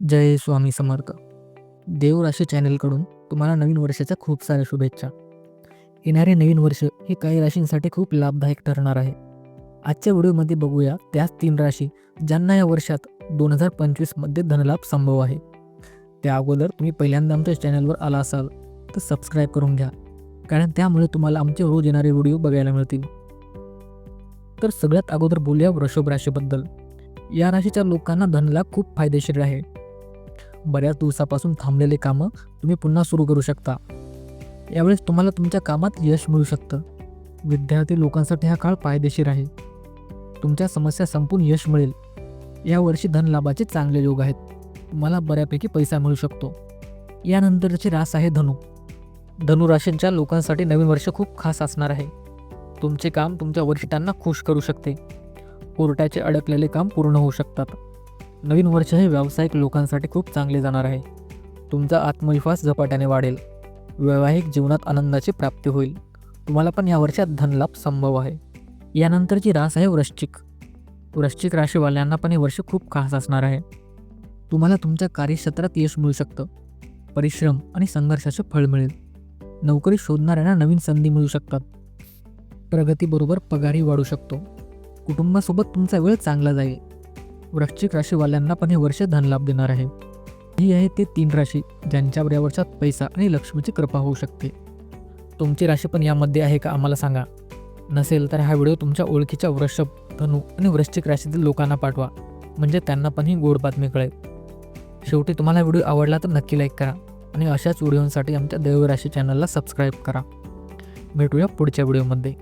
जय स्वामी समर्थ. देवराशी चॅनलकडून तुम्हाला नवीन वर्षाच्या खूप साऱ्या शुभेच्छा. येणारे नवीन वर्ष हे काही राशींसाठी खूप लाभदायक ठरणार आहे. आजच्या व्हिडिओमध्ये बघूया त्याच 3 राशी ज्यांना या वर्षात 2025मध्ये धनलाभ संभव आहे. त्या अगोदर तुम्ही पहिल्यांदा आमच्या चॅनलवर आला असाल तर सबस्क्राईब करून घ्या, कारण त्यामुळे तुम्हाला आमचे रोज येणारे व्हिडिओ बघायला मिळतील. तर सगळ्यात अगोदर बोलूया वृषभ राशीबद्दल. या राशीच्या लोकांना धनलाभ खूप फायदेशीर आहे. बऱ्याच दिवसापासून थांबलेले कामं तुम्ही पुन्हा सुरू करू शकता. यावेळेस तुम्हाला तुमच्या कामात यश मिळू शकतं. विद्यार्थी लोकांसाठी हा काळ फायदेशीर आहे. तुमच्या समस्या संपून यश मिळेल. यावर्षी धनलाभाचे चांगले योग आहेत. तुम्हाला बऱ्यापैकी पैसा मिळू शकतो. यानंतरची रास आहे धनु. धनु राशींच्या लोकांसाठी नवीन वर्ष खूप खास असणार आहे. तुमचे काम तुमच्या वरिष्ठांना खुश करू शकते. कोर्टाचे अडकलेले काम पूर्ण होऊ शकतात. नवीन वर्ष हे व्यावसायिक लोकांसाठी खूप चांगले जाणार आहे. तुमचा आत्मविश्वास झपाट्याने वाढेल. वैवाहिक जीवनात आनंदाची प्राप्ती होईल. तुम्हाला पण या वर्षात धनलाभ संभव आहे. यानंतरची रास आहे वृश्चिक. वृश्चिक राशीवाल्यांना पण हे वर्ष खूप खास असणार आहे. तुम्हाला तुमच्या कार्यक्षेत्रात यश मिळू शकतं. परिश्रम आणि संघर्षाचे फळ मिळेल. नोकरी शोधणाऱ्यांना नवीन संधी मिळू शकतात. प्रगतीबरोबर पगारही वाढू शकतो. कुटुंबासोबत तुमचा वेळ चांगला जाईल. वृश्चिक राशीवाल्यांना पण हे वर्ष धनलाभ देणार आहे. ही आहे ते 3 राशी ज्यांच्यावर या वर्षात पैसा आणि लक्ष्मीची कृपा होऊ शकते. तुमची राशी पण यामध्ये आहे का आम्हाला सांगा. नसेल तर हा व्हिडिओ तुमच्या ओळखीच्या वृषभ, धनु आणि वृश्चिक राशीतील लोकांना पाठवा, म्हणजे त्यांना पण ही गोड बातमी कळेल. शेवटी तुम्हाला व्हिडिओ आवडला तर नक्की लाईक करा आणि अशाच व्हिडिओसाठी आमच्या देवराशी चॅनलला सबस्क्राईब करा. भेटूया पुढच्या व्हिडिओमध्ये.